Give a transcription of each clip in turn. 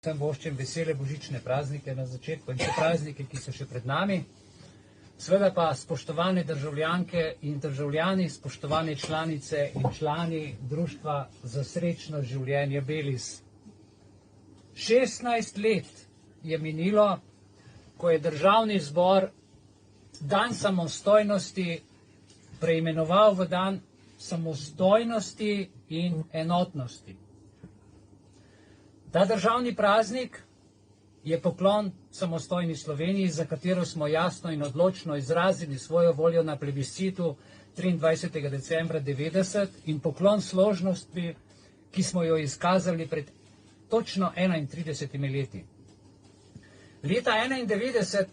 Vsem voščem vesele božične praznike na začetku in še praznike, ki so še pred nami. Seveda pa spoštovane državljanke in državljani, spoštovane članice in člani Društva za srečno življenje Belis. 16 let je minilo, ko je Državni zbor dan samostojnosti preimenoval v dan samostojnosti in enotnosti. Ta državni praznik je poklon samostojni Sloveniji, za katero smo jasno in odločno izrazili svojo voljo na plebiscitu 23. decembra 90 in poklon složnosti, ki smo jo izkazali pred točno 31 leti. Leta 91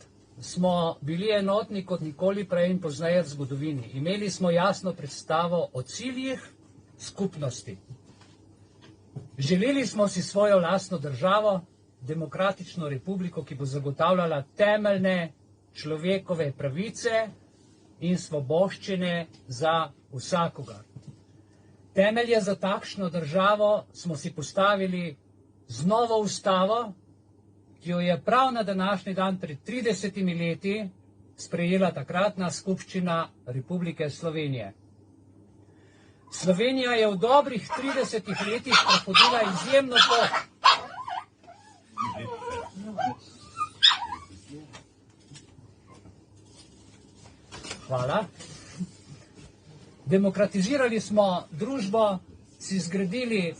smo bili enotni kot nikoli prej in pozneje v zgodovini. Imeli smo jasno predstavo o ciljih skupnosti. Želeli smo si svojo lastno državo, demokratično republiko, ki bo zagotavljala temeljne človekove pravice in svoboščine za vsakogar. Temelje za takšno državo smo si postavili z novo ustavo, ki jo je prav na današnji dan pred 30 leti sprejela takratna skupščina Republike Slovenije. Slovenija je v dobrih 30 letih prehodila izjemno pot. Hvala. Demokratizirali smo družbo, si zgradili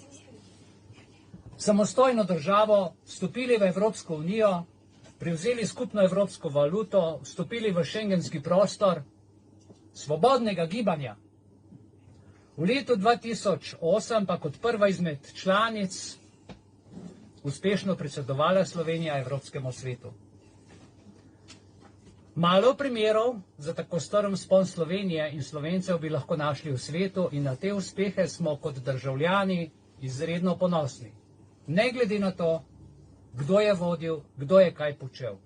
samostojno državo, vstopili v Evropsko unijo, prevzeli skupno evropsko valuto, vstopili v šengenski prostor svobodnega gibanja. V letu 2008 pa kot prva izmed članic uspešno predsedovala Slovenija Evropskemu svetu. Malo primerov za tako strm vzpon Slovenije in Slovencev bi lahko našli v svetu in na te uspehe smo kot državljani izredno ponosni. Ne glede na to, kdo je vodil, kdo je kaj počel.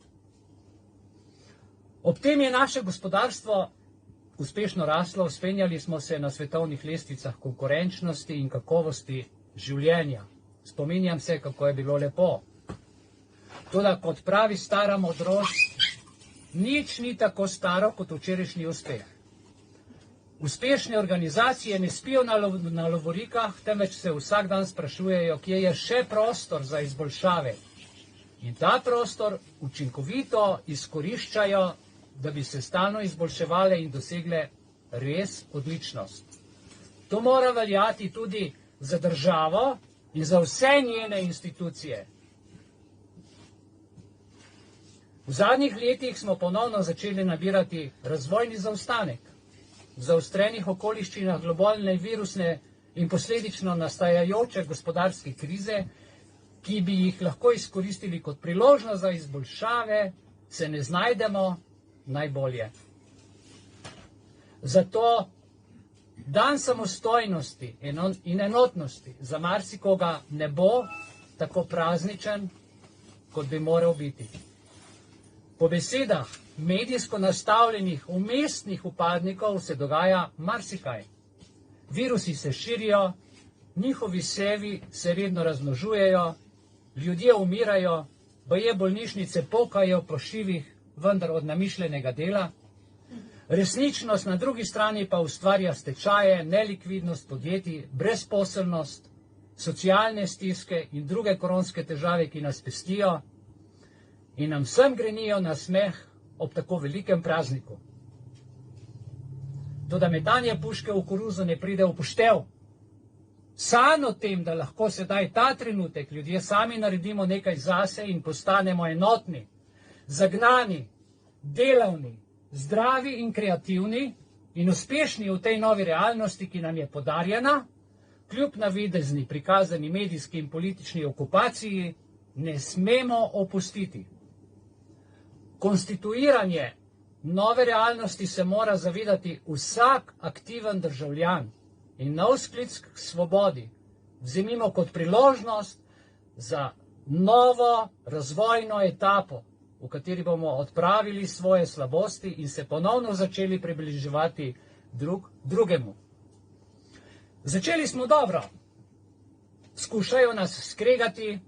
Ob tem je naše gospodarstvo uspešno raslo, vzpenjali smo se na svetovnih lestvicah konkurenčnosti in kakovosti življenja. Spominjam se, kako je bilo lepo. Toda kot pravi stara modrost, nič ni tako staro kot včerajšnji uspeh. Uspešne organizacije ne spijo na lovorikah, temveč se vsak dan sprašujejo, kje je še prostor za izboljšave. In ta prostor učinkovito izkoriščajo, da bi se stalno izboljševale in dosegle res odličnost. To mora veljati tudi za državo in za vse njene institucije. V zadnjih letih smo ponovno začeli nabirati razvojni zaostanek. V zaostrenih okoliščinah globalne virusne in posledično nastajajoče gospodarske krize, ki bi jih lahko izkoristili kot priložnost za izboljšave, se ne znajdemo najbolje. Zato dan samostojnosti in enotnosti za marsikoga ne bo tako prazničen, kot bi moral biti. Po besedah medijsko nastavljenih umestnih upadnikov se dogaja marsikaj. Virusi se širijo, njihovi sevi se redno razmnožujejo, ljudje umirajo, baje bolnišnice pokajo po šivih, vendar od namišljenega dela. Resničnost na drugi strani pa ustvarja stečaje, nelikvidnost podjetij, brezposelnost, socialne stiske in druge koronske težave, ki nas pestijo in nam vsem grenijo na smeh ob tako velikem prazniku. Toda metanje puške v koruzo ne pride v poštev. Sanj o tem, da lahko sedaj ta trenutek ljudje sami naredimo nekaj zase in postanemo enotni, zagnani, delavni, zdravi in kreativni in uspešni v tej novi realnosti, ki nam je podarjena, kljub navidezni prikazani medijski in politični okupaciji, ne smemo opustiti. Konstituiranje nove realnosti se mora zavedati vsak aktiven državljan in nov sklic k svobodi vzemimo kot priložnost za novo razvojno etapo, v kateri bomo odpravili svoje slabosti in se ponovno začeli približevati drugemu. Začeli smo dobro. Skušajo nas skregati,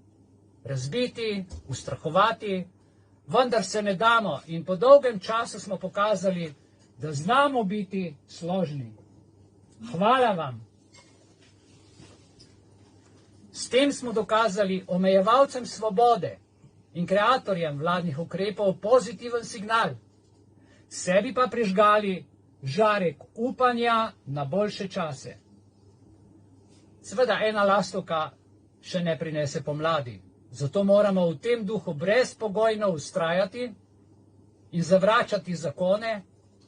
razbiti, ustrahovati, vendar se ne damo in po dolgem času smo pokazali, da znamo biti složni. Hvala vam. S tem smo dokazali omejevalcem svobode in kreatorjem vladnih ukrepov pozitiven signal, sebi pa prižgali žarek upanja na boljše čase. Seveda ena lastovka še ne prinese pomladi, zato moramo v tem duhu brezpogojno vztrajati in zavračati zakone,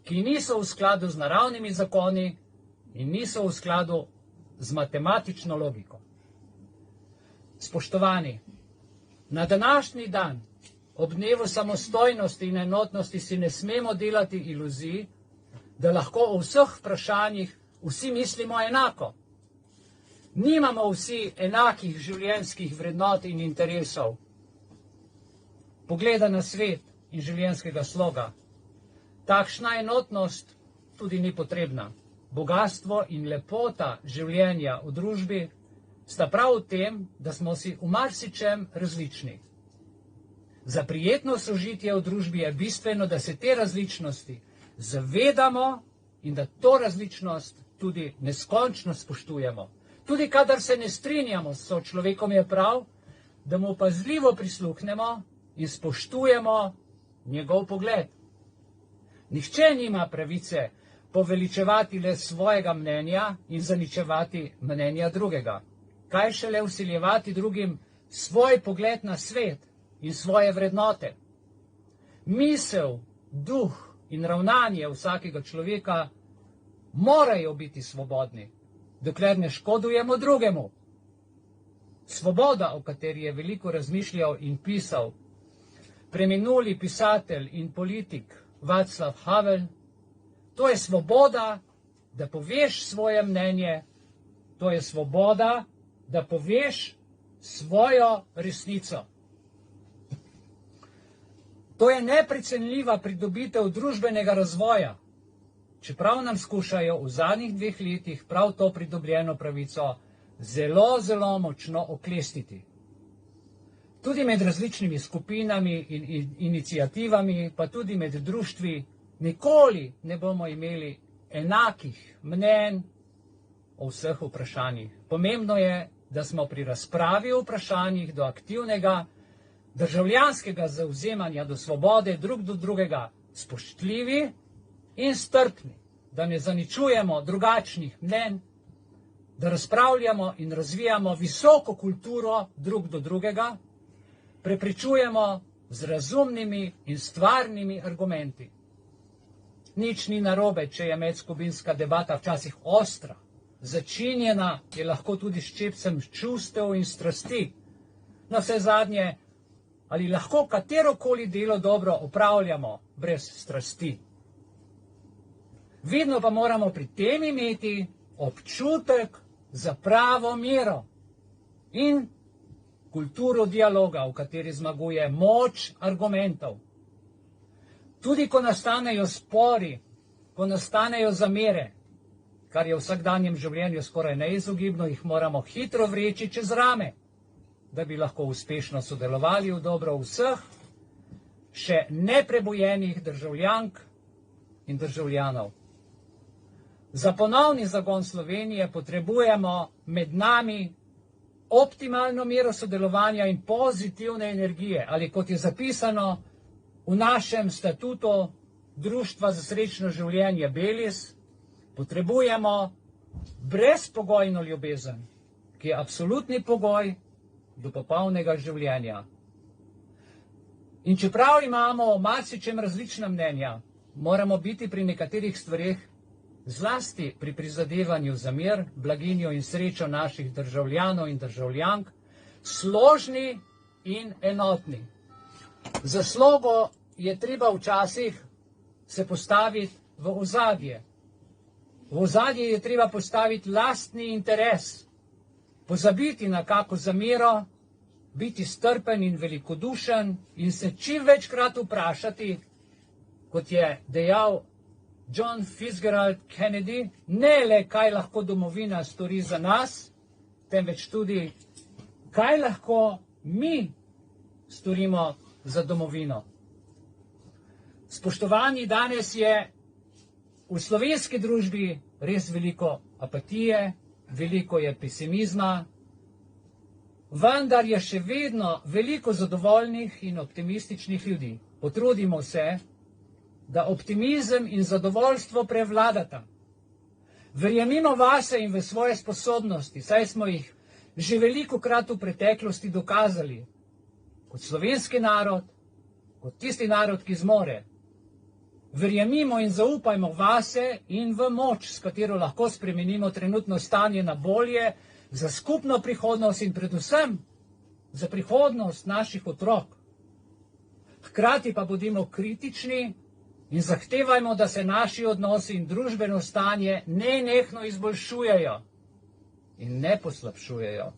ki niso v skladu z naravnimi zakoni in niso v skladu z matematično logiko. Spoštovani, na današnji dan, ob dnevu samostojnosti in enotnosti, si ne smemo delati iluzij, da lahko o vseh vprašanjih vsi mislimo enako. Nimamo vsi enakih življenjskih vrednot in interesov, pogleda na svet in življenjskega sloga. Takšna enotnost tudi ni potrebna. Bogastvo in lepota življenja v družbi sta prav v tem, da smo si v marsičem različni. Za prijetno sožitje v družbi je bistveno, da se te različnosti zavedamo in da to različnost tudi neskončno spoštujemo. Tudi kadar se ne strinjamo s sočlovekom, je prav, da mu pazljivo prisluhnemo in spoštujemo njegov pogled. Nihče nima pravice poveličevati le svojega mnenja in zaničevati mnenja drugega. Kaj šele vsiljevati drugim svoj pogled na svet in svoje vrednote. Misel, duh in ravnanje vsakega človeka morajo biti svobodni, dokler ne škodujemo drugemu. Svoboda, o kateri je veliko razmišljal in pisal preminuli pisatelj in politik Václav Havel, to je svoboda, da poveš svoje mnenje, to je svoboda, da poveš svojo resnico. To je neprecenljiva pridobitev družbenega razvoja, čeprav nam skušajo v zadnjih 2 letih prav to pridobljeno pravico zelo močno oklestiti. Tudi med različnimi skupinami in iniciativami, pa tudi med društvi, nikoli ne bomo imeli enakih mnenj o vseh vprašanjih. Pomembno je, da smo pri razpravi o vprašanjih do aktivnega državljanskega zavzemanja do svobode drug do drugega spoštljivi in strpni, da ne zaničujemo drugačnih mnenj, da razpravljamo in razvijamo visoko kulturo drug do drugega, prepričujemo z razumnimi in stvarnimi argumenti. Nič ni narobe, če je medskupinska debata včasih ostra, začinjena je lahko tudi s ščepcem čustev in strasti. Na vse zadnje, ali lahko katerokoli delo dobro opravljamo brez strasti? Vedno pa moramo pri tem imeti občutek za pravo mero in kulturo dialoga, v kateri zmaguje moč argumentov. Tudi ko nastanejo spori, ko nastanejo zamere, kar je v vsakdanjem življenju skoraj neizogibno, jih moramo hitro vreči čez rame, da bi lahko uspešno sodelovali v dobro vseh še neprebojenih državljank in državljanov. Za ponovni zagon Slovenije potrebujemo med nami optimalno mero sodelovanja in pozitivne energije, ali kot je zapisano v našem statutu Društva za srečno življenje Belis, potrebujemo brezpogojno ljubezen, ki je absolutni pogoj do popolnega življenja. In čeprav imamo o marsičem različna mnenja, moramo biti pri nekaterih stvareh, zlasti pri prizadevanju za mir, blaginjo in srečo naših državljanov in državljank, složni in enotni. Za slogo je treba včasih se postaviti v ozadje. V ozadje je treba postaviti lastni interes, pozabiti na kako zamero, biti strpen in velikodušen in se čim večkrat vprašati, kot je dejal John Fitzgerald Kennedy, ne le kaj lahko domovina stori za nas, temveč tudi kaj lahko mi storimo za domovino. Spoštovani, danes je v slovenski družbi res veliko apatije, veliko je pesimizma, vendar je še vedno veliko zadovoljnih in optimističnih ljudi. Potrudimo se, da optimizem in zadovoljstvo prevladata. Verjemimo vase in v svoje sposobnosti, saj smo jih že velikokrat v preteklosti dokazali, kot slovenski narod, kot tisti narod, ki zmore. Verjemimo in zaupajmo vase in v moč, s katero lahko spremenimo trenutno stanje na bolje, za skupno prihodnost in predvsem za prihodnost naših otrok. Hkrati pa bodimo kritični in zahtevajmo, da se naši odnosi in družbeno stanje nenehno izboljšujejo in ne poslabšujejo.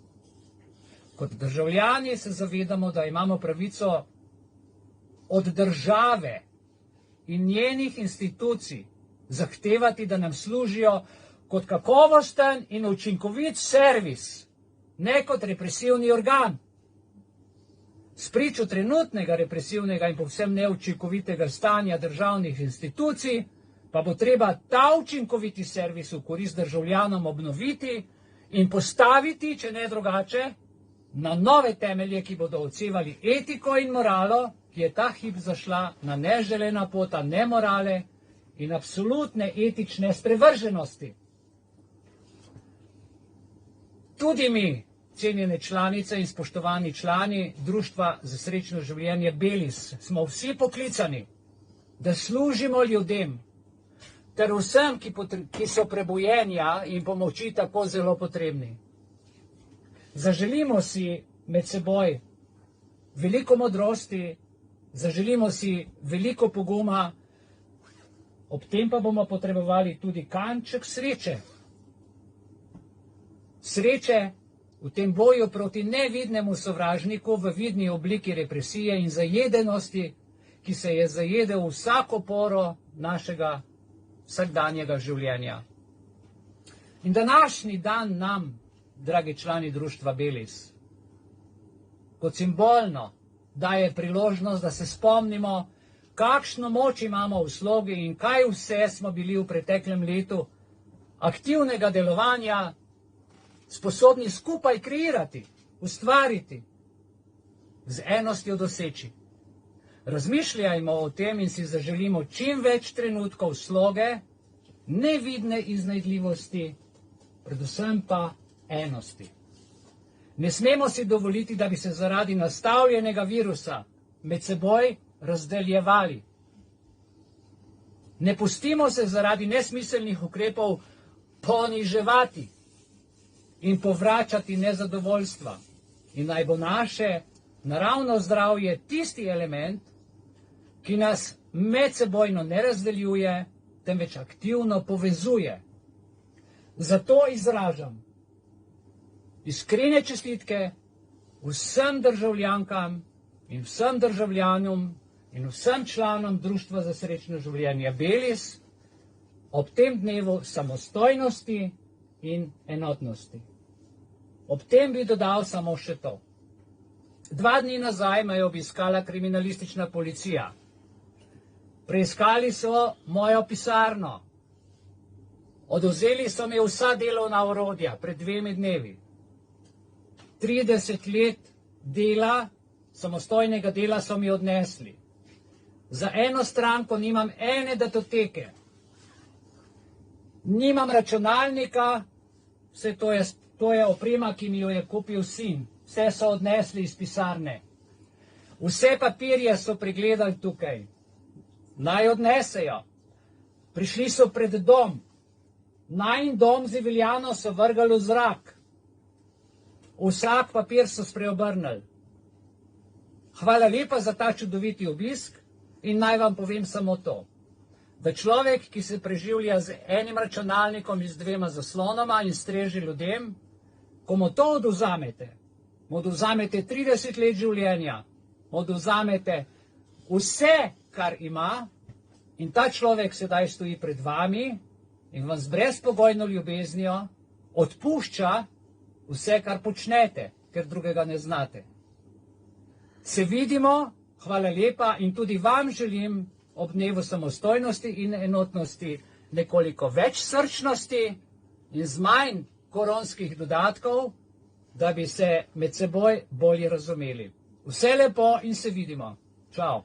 Kot državljani se zavedamo, da imamo pravico od države in njenih institucij zahtevati, da nam služijo kot kakovosten in učinkovit servis, ne kot represivni organ. Spričo trenutnega represivnega in povsem neučinkovitega stanja državnih institucij pa bo treba ta učinkoviti servis v korist državljanom obnoviti in postaviti, če ne drugače, na nove temelje, ki bodo odsevali etiko in moralo, ki je ta hip zašla na neželena pota nemorale in absolutne etične sprevrženosti. Tudi mi, cenjene članice in spoštovani člani Društva za srečno življenje Belis, smo vsi poklicani, da služimo ljudem, ter vsem, ki so prebojenja in pomoči tako zelo potrebni. Zaželimo si med seboj veliko modrosti, zaželimo si veliko poguma, ob tem pa bomo potrebovali tudi kanček sreče. Sreče v tem boju proti nevidnemu sovražniku v vidni obliki represije in zajedenosti, ki se je zajedel v vsako poro našega vsakdanjega življenja. In današnji dan nam, dragi člani Društva Belis, kot simbolno daje priložnost, da se spomnimo, kakšno moč imamo v slogi in kaj vse smo bili v preteklem letu aktivnega delovanja sposobni skupaj kreirati, ustvariti, z enostjo doseči. Razmišljajmo o tem in si zaželimo čim več trenutkov sloge, nevidne iznajdljivosti, predvsem pa enosti. Ne smemo si dovoliti, da bi se zaradi nastavljenega virusa med seboj razdeljevali. Ne pustimo se zaradi nesmiselnih ukrepov poniževati in povračati nezadovoljstva. In naj bo naše naravno zdravje tisti element, ki nas medsebojno ne razdeljuje, temveč aktivno povezuje. Zato izražam iskrene čestitke vsem državljankam in vsem državljanom in vsem članom Društva za srečno življenje Belis ob tem dnevu samostojnosti in enotnosti. Ob tem bi dodal samo še to. 2 dni nazaj me je obiskala kriminalistična policija. Preiskali so mojo pisarno. Odvzeli so mi vsa delovna orodja pred 2 dnevi. 30 let dela, samostojnega dela so mi odnesli. Za eno stranko nimam ene datoteke. Nimam računalnika, vse to je oprema, ki mi jo je kupil sin. Vse so odnesli iz pisarne. Vse papirje so pregledali tukaj. Naj odnesejo. Prišli so pred dom. Najin dom z Iviljano so vrgali v zrak. Vsak papir so spreobrnili. Hvala lepa za ta čudoviti obisk in naj vam povem samo to. Da človek, ki se preživlja z enim računalnikom in z 2 zaslonoma in streži ljudem, ko mu to odvzamete, mu odvzamete 30 let življenja, mu odvzamete vse, kar ima, in ta človek sedaj stoji pred vami in vam z brezpogojno ljubeznijo odpušča vse, kar počnete, ker drugega ne znate. Se vidimo, hvala lepa in tudi vam želim ob dnevu samostojnosti in enotnosti nekoliko več srčnosti in z manj koronskih dodatkov, da bi se med seboj bolje razumeli. Vse lepo in se vidimo. Čau.